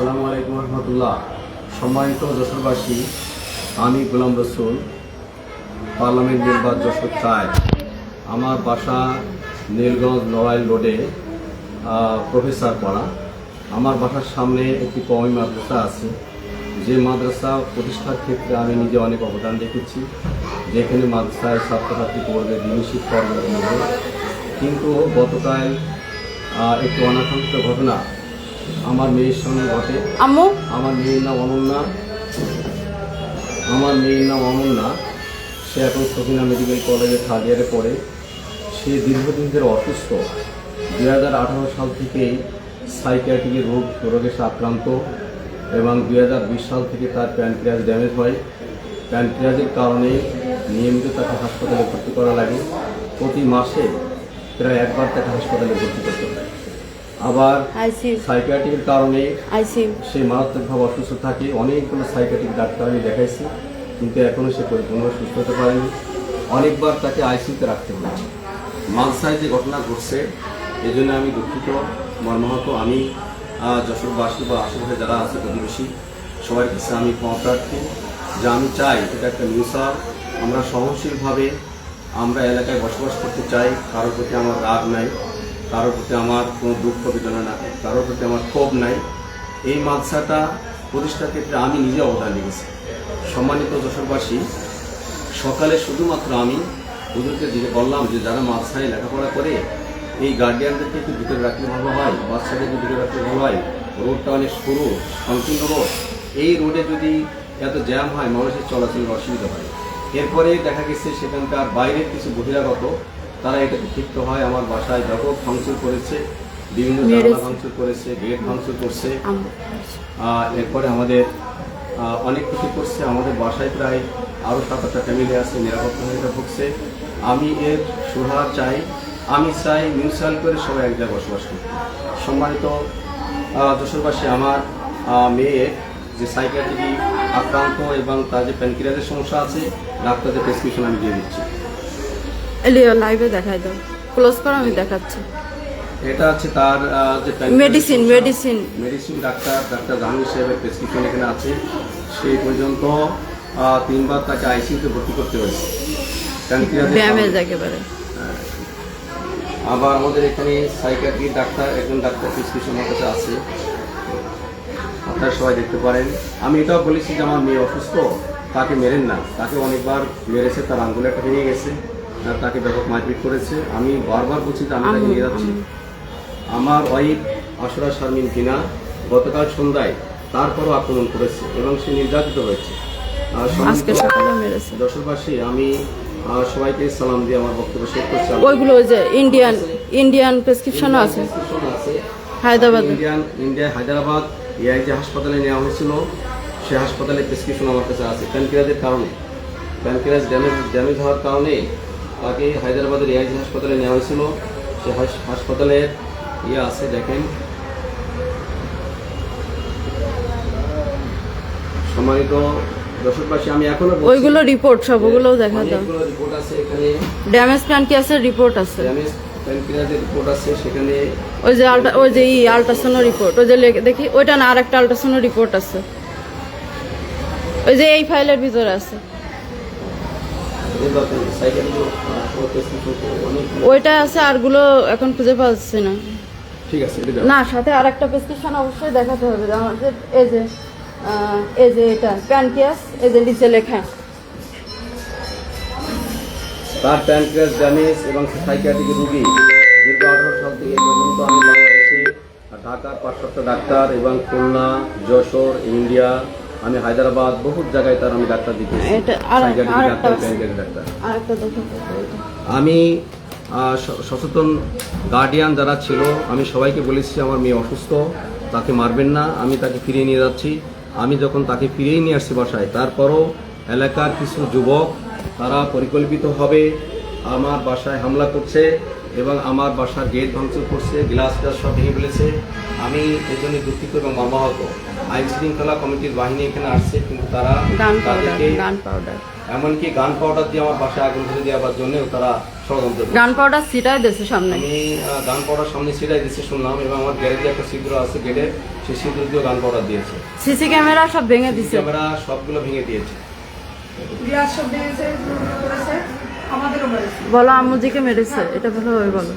আসসালামু আলাইকুম রহমতুল্লাহ। সম্মানিত যশোরবাসী, আমি গোলাম রসুল, পার্লামেন্ট মেম্বার যশোর 4। আমার বাসা নীলগঞ্জ নড়াইল রোডে, প্রফেসর পাড়া। আমার বাসার সামনে একটি কওমি মাদ্রাসা আছে, যে মাদ্রাসা প্রতিষ্ঠার ক্ষেত্রে আমি নিজে অনেক অবদান রেখেছি, যেখানে মাদ্রাসায় ছাত্রছাত্রী পড়বে, দিনী শিক্ষা অর্জন করবে। কিন্তু গতকাল একটি অনাকাঙ্ক্ষিত ঘটনা আমার মেয়ের সঙ্গে ঘটে। আমার মেয়ের নাম অনন্যা। সে এখন সখিনা মেডিকেল কলেজে 3rd ইয়ারে পড়ে। সে দীর্ঘদিন ধরে অসুস্থ। 2018 সাল থেকেই সাইকিয়াট্রিক রোগে সে আক্রান্ত এবং 2020 সাল থেকে তার প্যানক্রিয়াস ড্যামেজ হয়। প্যানক্রিয়াসের কারণে নিয়মিত তাকে হাসপাতালে ভর্তি করা লাগে। প্রতি মাসে প্রায় একবার তাকে হাসপাতালে ভর্তি করতে হয়। আবার সাইকিয়াট্রিকের কারণে সে মারাত্মকভাবে অসুস্থ থাকে। অনেকগুলো সাইকিয়াট্রিক ডাক্তার আমি দেখাইছি, কিন্তু এখনও সে পরিপূর্ণভাবে সুস্থ হতে পারেনি। অনেকবার তাকে আইসিইউতে রাখতে হয়েছে। মাদ্রাসায় যে ঘটনা ঘটছে, এই জন্য আমি দুঃখিত, মর্মাহত। আমি যশোরবাসী বা আশেপাশে যারা আছে প্রতিবেশী সবার কাছে আমি ক্ষমা প্রার্থী, যে আমি চাই এটা একটা নিউজ। আমরা সহনশীলভাবে আমরা এলাকায় বসবাস করতে চাই। কারোর প্রতি আমার রাগ নাই, কারোর প্রতি আমার কোনো দুঃখ বেদনা না, কারোর প্রতি আমার ক্ষোভ নাই। এই মাদ্রাসাটা প্রতিষ্ঠার ক্ষেত্রে আমি নিজে অবদান রেখেছি। সম্মানিত যশোরবাসী, সকালে শুধুমাত্র আমি ওদেরকে বললাম যে যারা মাদ্রাসায় লেখাপড়া করে, এই গার্ডিয়ানদেরকে একটু ভিতরে রাখলে ভালো হয়, বাচ্চাদেরকে ভিতরে রাখলে ভালো হয়। রোডটা অনেক সরু, সংকীর্ণ রোড। এই রোডে যদি এত জ্যাম হয়, মানুষের চলাচলের অসুবিধা হয়। এরপরে দেখা গেছে সেখানকার বাইরের কিছু বহিরাগত তারা এটাতে ক্ষিপ্ত হয়। আমার বাসায় ব্যাপক ভাঙচুর করেছে, বিভিন্ন জানালা ভাঙচুর করেছে, গেট ভাঙচুর করছে। এরপরে আমাদের অনেক কিছু করছে। আমাদের বাসায় প্রায় আরও 7-8টা ফ্যামিলি আছে, নিরাপত্তা ভুগছে। আমি এর সুরাহা চাই। আমি চাই মিউচুয়াল করে সবাই এক জায়গায় বসবাস করতে। সম্মানিত যশোরবাসী, আমার মেয়ে যে সাইকিয়াট্রিক আক্রান্ত এবং তার যে প্যানক্রিয়াসের সমস্যা আছে, ডাক্তারদের প্রেসক্রিপশন আমি দিয়ে দিচ্ছি। লাইভে দেখাই দাও, ক্লোজ করো, আমি দেখাচ্ছি। এটা হচ্ছে তার যে মেডিসিন ডাক্তার জাহাঙ্গীর সাহেবের প্রেসক্রিপশন এখানে আছে। সেই পর্যন্ত 3 বার তাকে আইসিইউতে ভর্তি করতে হয়েছে। একেবারে। আবার আমাদের এখানে সাইকিয়াট্রিক ডাক্তার, একজন ডাক্তার প্রেসক্রিপশন আমার কাছে আছে, আপনারা সবাই দেখতে পারেন। আমি এটাও বলেছি যে আমার মেয়ে অসুস্থ, তাকে মেরেন না। তাকে অনেকবার মেরেছে, তার আঙ্গুলে একটা ভেঙে গেছে, তাকে ব্যাপক মারপিট করেছে। আমি বারবার বলছি যে আমি তাকে নিয়ে যাচ্ছি। আমার ওয়াইফ আশরা শারমিন কিনা গতকাল সন্ধ্যায় তারপরও আক্রমণ করেছে এবং সে নির্যাতিত হয়েছে। যশোরবাসী, আমি সবাইকে সালাম দিয়ে আমার বক্তব্য শেষ করছি। ওইগুলো যে ইন্ডিয়ান প্রেসক্রিপশন আছে হায়দ্রাবাদ এআইজি হাসপাতালে নেওয়া হয়েছিল। সে হাসপাতালে প্রেসক্রিপশন আমার কাছে আছে। প্যানক্রিয়াসের কারণে, প্যানক্রিয়াস ড্যামেজ হওয়ার কারণে তাকে হায়দ্রাবাদের এআইজি হাসপাতালে নেওয়া হয়েছিল। সে হাসপাতালের আছে, দেখেন। সম্মানিত দর্শকবাসী, আমি এখনো ওইগুলো রিপোর্ট সবগুলো দেখা দাও। রিপোর্ট আছে এখানে, ড্যামেজ প্যানক্রিয়াসের রিপোর্ট আছে, প্যানক্রিয়াসের রিপোর্ট আছে সেখানে। ওই যে আল্ট্রাসাউন্ড রিপোর্ট, ওই যে দেখি ওইটা না, আরেকটা আল্ট্রাসাউন্ড রিপোর্ট আছে, ওই যে এই ফাইলের ভিতরে আছে। ওইটা আছে, আরগুলো এখন খুঁজে পাওয়া যাচ্ছে না। ঠিক আছে, না, সাথে আরেকটা প্রেসক্রিপশন অবশ্যই দেখাতে হবে। আমাদের এই যে এটা প্যানক্রিয়াস, এই যে নিচে লেখা তার প্যানক্রিয়াস ড্যামেজ এবং সাইকিয়াট্রিক রোগী। দীর্ঘ 18 সাল থেকে পর্যন্ত আমি বাংলাদেশে ঢাকার 5-7টা ডাক্তার এবং খুলনা, যশোর, ইন্ডিয়া, আমি হায়দ্রাবাদ, বহু জায়গায় তার আমি ডাক্তার দিতেছি। আমি সচেতন গার্ডিয়ান যারা ছিল, আমি সবাইকে বলেছি আমার মেয়ে অসুস্থ, তাকে মারবেন না, আমি তাকে ফিরিয়ে নিয়ে যাচ্ছি। আমি যখন তাকে ফিরিয়ে নিয়ে আসছি বাসায়, তারপরও এলাকার কিছু যুবক তারা পরিকল্পিতভাবে আমার বাসায় হামলা করছে এবং আমার বাসার গেট ভাঙচুর করছে, গ্লাস সব ভেঙে ফেলেছে। আমি এই জন্য দুঃখিত এবং মর্মাহত। আইন শৃঙ্খলা কমিটির বাহিনী এখানে আসছে, কিন্তু তারা তাদেরকে গান পাউডার এমনকি গান পাউডার দিয়ে আমার বাসায় আগুন ধরে দেওয়ার জন্যও তারা ষড়যন্ত্র করছে। গান পাউডার ছিটাই দিয়েছে সামনে। আমি গান পাউডার সামনে ছিটাই দিচ্ছে শুনলাম, এবং আমার গ্যারেজে একটা ছিদ্র আছে গেটে, সেই ছিদ্র দিয়েও গান পাউডার দিয়েছে। সিসি ক্যামেরা সব ভেঙে দিছে, ক্যামেরা সবগুলো ভেঙে দিয়েছে। বলো আম্মুজিকে মেরেছে, এটা বলো ওই বলো।